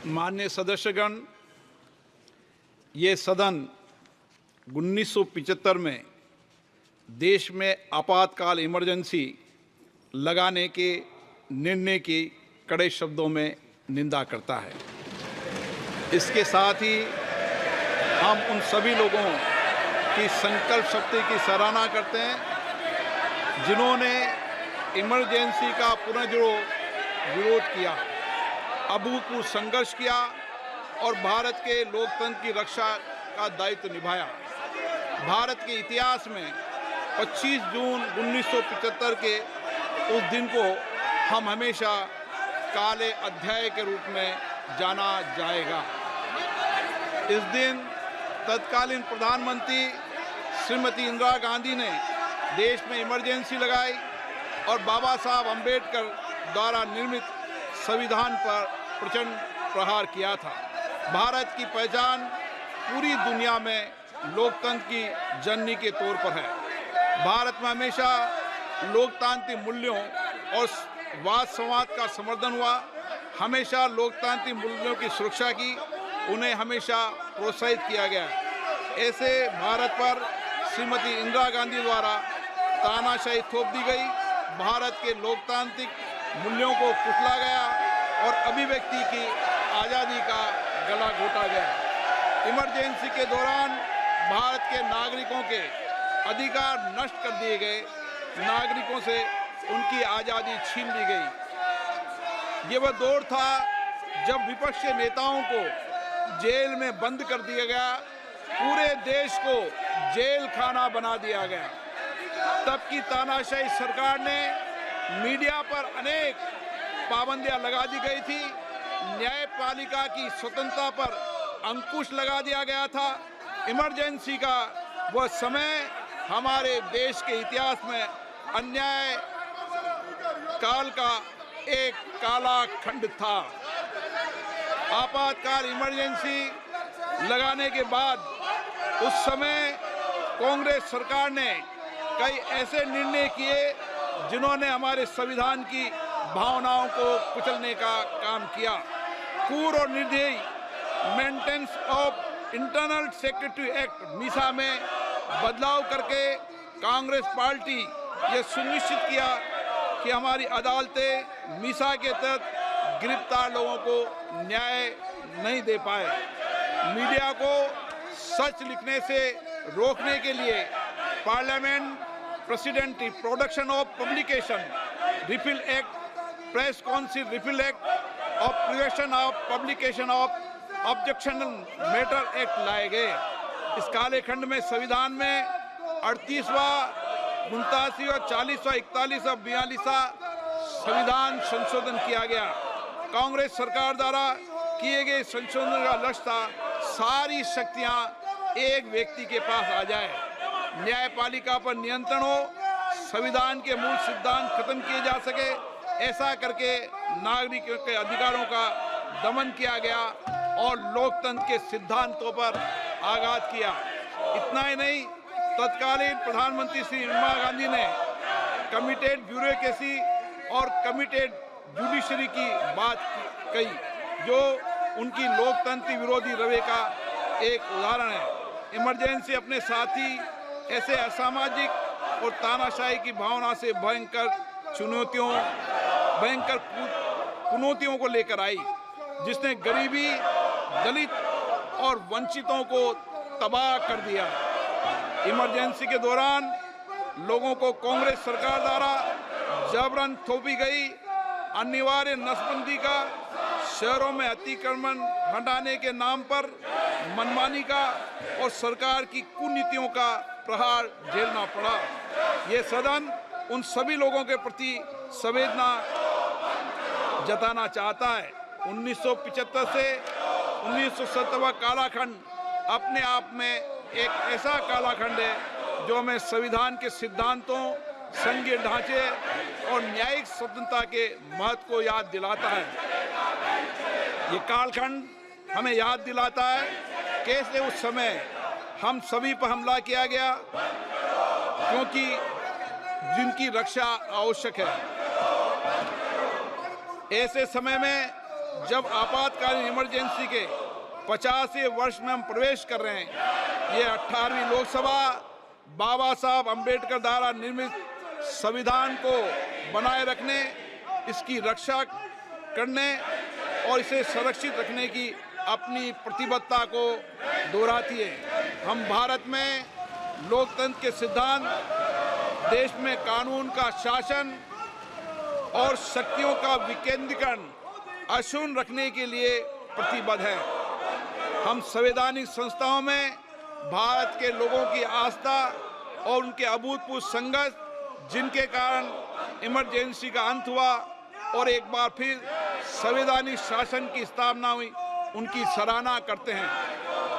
माननीय सदस्यगण, ये सदन 1975 में देश में आपातकाल इमरजेंसी लगाने के निर्णय की कड़े शब्दों में निंदा करता है। इसके साथ ही हम उन सभी लोगों की संकल्प शक्ति की सराहना करते हैं जिन्होंने इमरजेंसी का पुनर्विरोध विरोध किया, अभूतपूर्व संघर्ष किया और भारत के लोकतंत्र की रक्षा का दायित्व निभाया। भारत के इतिहास में 25 जून 1975 के उस दिन को हम हमेशा काले अध्याय के रूप में जाना जाएगा। इस दिन तत्कालीन प्रधानमंत्री श्रीमती इंदिरा गांधी ने देश में इमरजेंसी लगाई और बाबा साहब अम्बेडकर द्वारा निर्मित संविधान पर प्रचंड प्रहार किया था। भारत की पहचान पूरी दुनिया में लोकतंत्र की जननी के तौर पर है। भारत में हमेशा लोकतांत्रिक मूल्यों और वाद संवाद का समर्थन हुआ, हमेशा लोकतांत्रिक मूल्यों की सुरक्षा की, उन्हें हमेशा प्रोत्साहित किया गया। ऐसे भारत पर श्रीमती इंदिरा गांधी द्वारा तानाशाही थोप दी गई, भारत के लोकतांत्रिक मूल्यों को कुचला गया और अभिव्यक्ति की आज़ादी का गला घोटा गया। इमरजेंसी के दौरान भारत के नागरिकों के अधिकार नष्ट कर दिए गए, नागरिकों से उनकी आज़ादी छीन ली गई। ये वह दौर था जब विपक्ष के नेताओं को जेल में बंद कर दिया गया, पूरे देश को जेल खाना बना दिया गया। तब की तानाशाही सरकार ने मीडिया पर अनेक पाबंदियां लगा दी गई थी, न्यायपालिका की स्वतंत्रता पर अंकुश लगा दिया गया था। इमरजेंसी का वह समय हमारे देश के इतिहास में अन्याय काल का एक काला खंड था। आपातकाल इमरजेंसी लगाने के बाद उस समय कांग्रेस सरकार ने कई ऐसे निर्णय किए जिन्होंने हमारे संविधान की भावनाओं को कुचलने का काम किया। पूर्व और निर्दयी maintenance of internal secretary act Misa में बदलाव करके कांग्रेस पार्टी ये सुनिश्चित किया कि हमारी अदालतें मीसा के तहत गिरफ्तार लोगों को न्याय नहीं दे पाए। मीडिया को सच लिखने से रोकने के लिए parliament president production of publication repeal act, press council repeal act और prevention of publication of objectionable matter act लाए गए। इस काले खंड में संविधान में 38वां, 89वां, 40वां, 41वां, 42वां संविधान संशोधन किया गया। कांग्रेस सरकार द्वारा किए गए संशोधन का लक्ष्य था सारी शक्तियां एक व्यक्ति के पास आ जाए, न्यायपालिका पर नियंत्रण हो, संविधान के मूल सिद्धांत खत्म किए जा सके। ऐसा करके नागरिकों के अधिकारों का दमन किया गया और लोकतंत्र के सिद्धांतों पर आघात किया। इतना ही नहीं, तत्कालीन प्रधानमंत्री श्री इंदिरा गांधी ने कमिटेड ब्यूरोक्रेसी और कमिटेड जुडिशरी की बात कही, जो उनकी लोकतंत्र विरोधी रवैये का एक उदाहरण है। इमरजेंसी अपने साथ ही ऐसे असामाजिक और तानाशाही की भावना से भयंकर चुनौतियों को लेकर आई, जिसने गरीबी, दलित और वंचितों को तबाह कर दिया। इमरजेंसी के दौरान लोगों को कांग्रेस सरकार द्वारा जबरन थोपी गई अनिवार्य नसबंदी का, शहरों में अतिक्रमण हटाने के नाम पर मनमानी का और सरकार की कुनीतियों का प्रहार झेलना पड़ा। ये सदन उन सभी लोगों के प्रति संवेदना जताना चाहता है। 1975 से 1970 कालाखंड अपने आप में एक ऐसा कालाखंड है जो हमें संविधान के सिद्धांतों, संघीय ढांचे और न्यायिक स्वतंत्रता के महत्व को याद दिलाता है। ये कालखंड हमें याद दिलाता है कैसे उस समय हम सभी पर हमला किया गया, क्योंकि जिनकी रक्षा आवश्यक है। ऐसे समय में जब आपातकालीन इमरजेंसी के 50वें वर्ष में हम प्रवेश कर रहे हैं, ये 18वीं लोकसभा बाबा साहब अंबेडकर द्वारा निर्मित संविधान को बनाए रखने, इसकी रक्षा करने और इसे संरक्षित रखने की अपनी प्रतिबद्धता को दोहराती है। हम भारत में लोकतंत्र के सिद्धांत, देश में कानून का शासन और शक्तियों का विकेंद्रीकरण अक्षुण्ण रखने के लिए प्रतिबद्ध हैं। हम संवैधानिक संस्थाओं में भारत के लोगों की आस्था और उनके अभूतपूर्व संघर्ष, जिनके कारण इमरजेंसी का अंत हुआ और एक बार फिर संवैधानिक शासन की स्थापना हुई, उनकी सराहना करते हैं।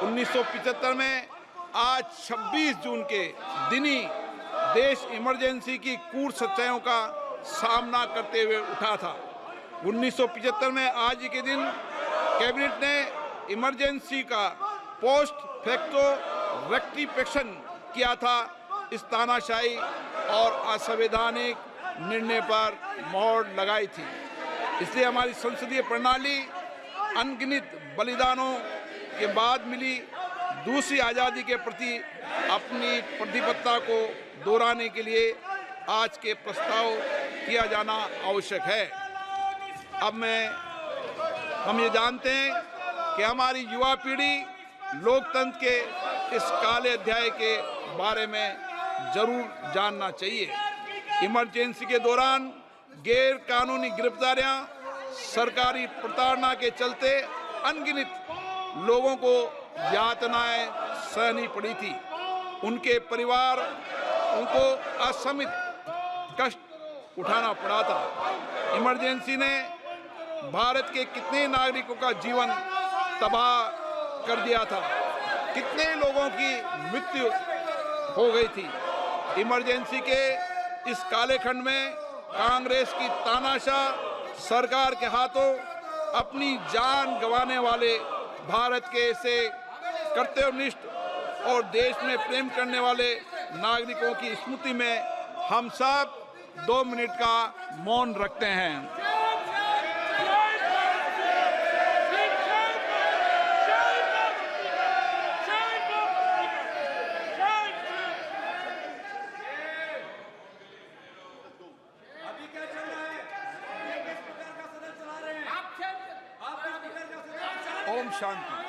1975 में आज 26 जून के दिन ही देश इमरजेंसी की कूट सच्चाइयों का सामना करते हुए उठा था। 1975 में आज ही के दिन कैबिनेट ने इमरजेंसी का पोस्ट फैक्टो रेक्टिफिकेशन किया था। इस तानाशाही और असंवैधानिक निर्णय पर मोहर लगाई थी। इसलिए हमारी संसदीय प्रणाली अनगिनत बलिदानों के बाद मिली दूसरी आज़ादी के प्रति अपनी प्रतिबद्धता को दोहराने के लिए आज के प्रस्ताव किया जाना आवश्यक है। अब हम ये जानते हैं कि हमारी युवा पीढ़ी लोकतंत्र के इस काले अध्याय के बारे में जरूर जानना चाहिए। इमरजेंसी के दौरान गैर कानूनी गिरफ्तारियां, सरकारी प्रताड़ना के चलते अनगिनत लोगों को यातनाएं सहनी पड़ी थी। उनके परिवार उनको असमित कष्ट उठाना पड़ा था। इमरजेंसी ने भारत के कितने नागरिकों का जीवन तबाह कर दिया था, कितने लोगों की मृत्यु हो गई थी। इमरजेंसी के इस काले खंड में कांग्रेस की तानाशाह सरकार के हाथों अपनी जान गंवाने वाले भारत के ऐसे कर्तव्यनिष्ठ और देश में प्रेम करने वाले नागरिकों की स्मृति में हम सब 2 मिनट का मौन रखते हैं। ओम शांति।